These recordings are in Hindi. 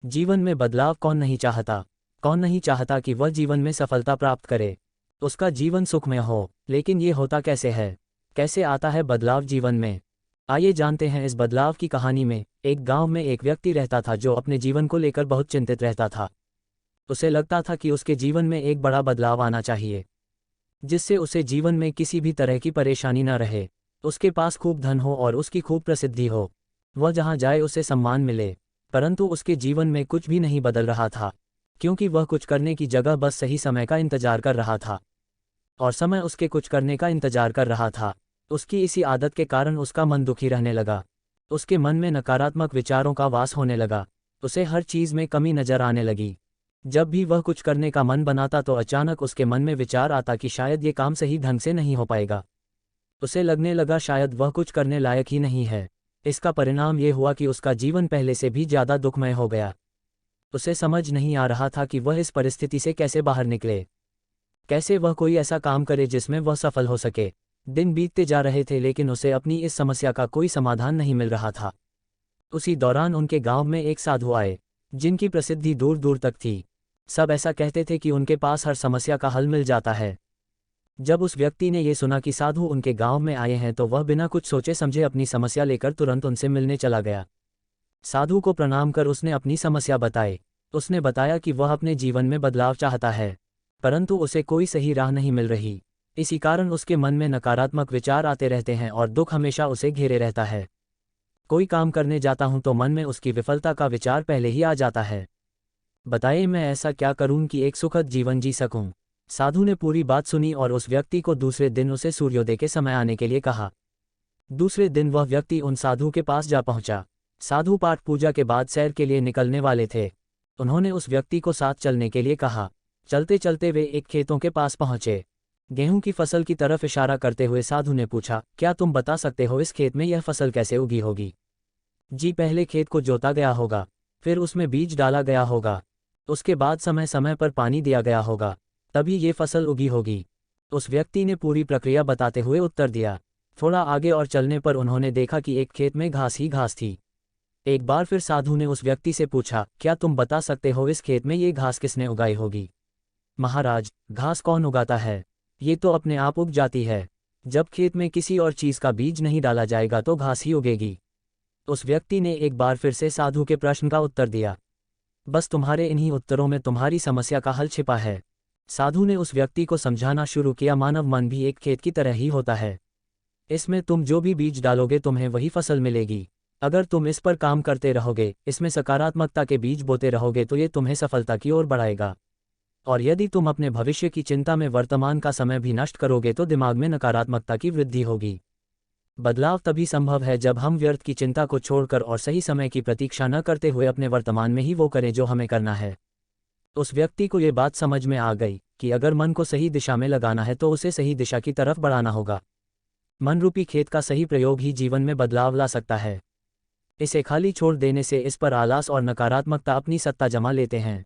जीवन में बदलाव कौन नहीं चाहता? कौन नहीं चाहता कि वह जीवन में सफलता प्राप्त करे, उसका जीवन सुखमय हो। लेकिन ये होता कैसे है? कैसे आता है बदलाव जीवन में? आइए जानते हैं इस बदलाव की कहानी में। एक गांव में एक व्यक्ति रहता था जो अपने जीवन को लेकर बहुत चिंतित रहता था। उसे लगता था कि उसके जीवन में एक बड़ा बदलाव आना चाहिए, जिससे उसे जीवन में किसी भी तरह की परेशानी न रहे। उसके पास खूब धन हो और उसकी खूब प्रसिद्धि हो, वह जहाँ जाए उसे सम्मान मिले। परंतु उसके जीवन में कुछ भी नहीं बदल रहा था, क्योंकि वह कुछ करने की जगह बस सही समय का इंतजार कर रहा था, और समय उसके कुछ करने का इंतजार कर रहा था। उसकी इसी आदत के कारण उसका मन दुखी रहने लगा। उसके मन में नकारात्मक विचारों का वास होने लगा। उसे हर चीज़ में कमी नजर आने लगी। जब भी वह कुछ करने का मन बनाता तो अचानक उसके मन में विचार आता कि शायद ये काम सही ढंग से नहीं हो पाएगा। उसे लगने लगा शायद वह कुछ करने लायक ही नहीं है। इसका परिणाम ये हुआ कि उसका जीवन पहले से भी ज़्यादा दुखमय हो गया। उसे समझ नहीं आ रहा था कि वह इस परिस्थिति से कैसे बाहर निकले, कैसे वह कोई ऐसा काम करे जिसमें वह सफल हो सके। दिन बीतते जा रहे थे लेकिन उसे अपनी इस समस्या का कोई समाधान नहीं मिल रहा था। उसी दौरान उनके गांव में एक साधु आए, जिनकी प्रसिद्धि दूर दूर तक थी। सब ऐसा कहते थे कि उनके पास हर समस्या का हल मिल जाता है। जब उस व्यक्ति ने ये सुना कि साधु उनके गांव में आए हैं तो वह बिना कुछ सोचे समझे अपनी समस्या लेकर तुरंत उनसे मिलने चला गया। साधु को प्रणाम कर उसने अपनी समस्या बताई। उसने बताया कि वह अपने जीवन में बदलाव चाहता है, परंतु उसे कोई सही राह नहीं मिल रही। इसी कारण उसके मन में नकारात्मक विचार आते रहते हैं और दुख हमेशा उसे घेरे रहता है। कोई काम करने जाता हूं तो मन में उसकी विफलता का विचार पहले ही आ जाता है। बताइए मैं ऐसा क्या करूं कि एक सुखद जीवन जी सकूं। साधु ने पूरी बात सुनी और उस व्यक्ति को दूसरे दिन उसे सूर्योदय के समय आने के लिए कहा। दूसरे दिन वह व्यक्ति उन साधु के पास जा पहुंचा। साधु पाठ पूजा के बाद सैर के लिए निकलने वाले थे। उन्होंने उस व्यक्ति को साथ चलने के लिए कहा। चलते चलते वे एक खेतों के पास पहुंचे। गेहूं की फसल की तरफ इशारा करते हुए साधु ने पूछा, क्या तुम बता सकते हो इस खेत में यह फसल कैसे उगी होगी? जी, पहले खेत को जोता गया होगा, फिर उसमें बीज डाला गया होगा, उसके बाद समय समय पर पानी दिया गया होगा, तभी ये फसल उगी होगी। उस व्यक्ति ने पूरी प्रक्रिया बताते हुए उत्तर दिया। थोड़ा आगे और चलने पर उन्होंने देखा कि एक खेत में घास ही घास थी। एक बार फिर साधु ने उस व्यक्ति से पूछा, क्या तुम बता सकते हो इस खेत में ये घास किसने उगाई होगी? महाराज, घास कौन उगाता है? ये तो अपने आप उग जाती है। जब खेत में किसी और चीज़ का बीज नहीं डाला जाएगा तो घास ही उगेगी। उस व्यक्ति ने एक बार फिर से साधु के प्रश्न का उत्तर दिया। बस तुम्हारे इन्हीं उत्तरों में तुम्हारी समस्या का हल छिपा है। साधु ने उस व्यक्ति को समझाना शुरू किया, मानव मन भी एक खेत की तरह ही होता है। इसमें तुम जो भी बीज डालोगे तुम्हें वही फसल मिलेगी। अगर तुम इस पर काम करते रहोगे, इसमें सकारात्मकता के बीज बोते रहोगे तो ये तुम्हें सफलता की ओर बढ़ाएगा। और यदि तुम अपने भविष्य की चिंता में वर्तमान का समय भी नष्ट करोगे तो दिमाग में नकारात्मकता की वृद्धि होगी। बदलाव तभी संभव है जब हम व्यर्थ की चिंता को छोड़कर और सही समय की प्रतीक्षा न करते हुए अपने वर्तमान में ही वो करें जो हमें करना है। उस व्यक्ति को ये बात समझ में आ गई कि अगर मन को सही दिशा में लगाना है तो उसे सही दिशा की तरफ बढ़ाना होगा। मन रूपी खेत का सही प्रयोग ही जीवन में बदलाव ला सकता है। इसे खाली छोड़ देने से इस पर आलस और नकारात्मकता अपनी सत्ता जमा लेते हैं।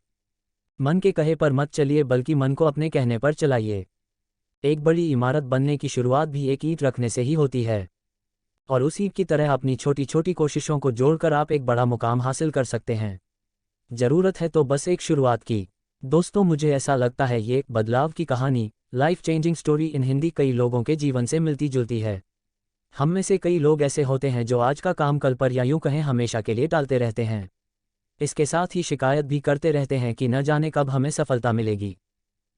मन के कहे पर मत चलिए, बल्कि मन को अपने कहने पर चलाइए। एक बड़ी इमारत बनने की शुरुआत भी एक ईंट रखने से ही होती है, और उसी की तरह अपनी छोटी छोटी कोशिशों को जोड़कर आप एक बड़ा मुकाम हासिल कर सकते हैं। जरूरत है तो बस एक शुरुआत की। दोस्तों, मुझे ऐसा लगता है ये बदलाव की कहानी, life changing story in Hindi, कई लोगों के जीवन से मिलती जुलती है। हम में से कई लोग ऐसे होते हैं जो आज का काम कल पर या यूं कहें हमेशा के लिए टालते रहते हैं। इसके साथ ही शिकायत भी करते रहते हैं कि न जाने कब हमें सफलता मिलेगी।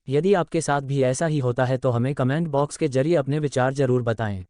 यदि आपके साथ भी ऐसा ही होता है तो हमें कमेंट बॉक्स के जरिए अपने विचार जरूर बताएं।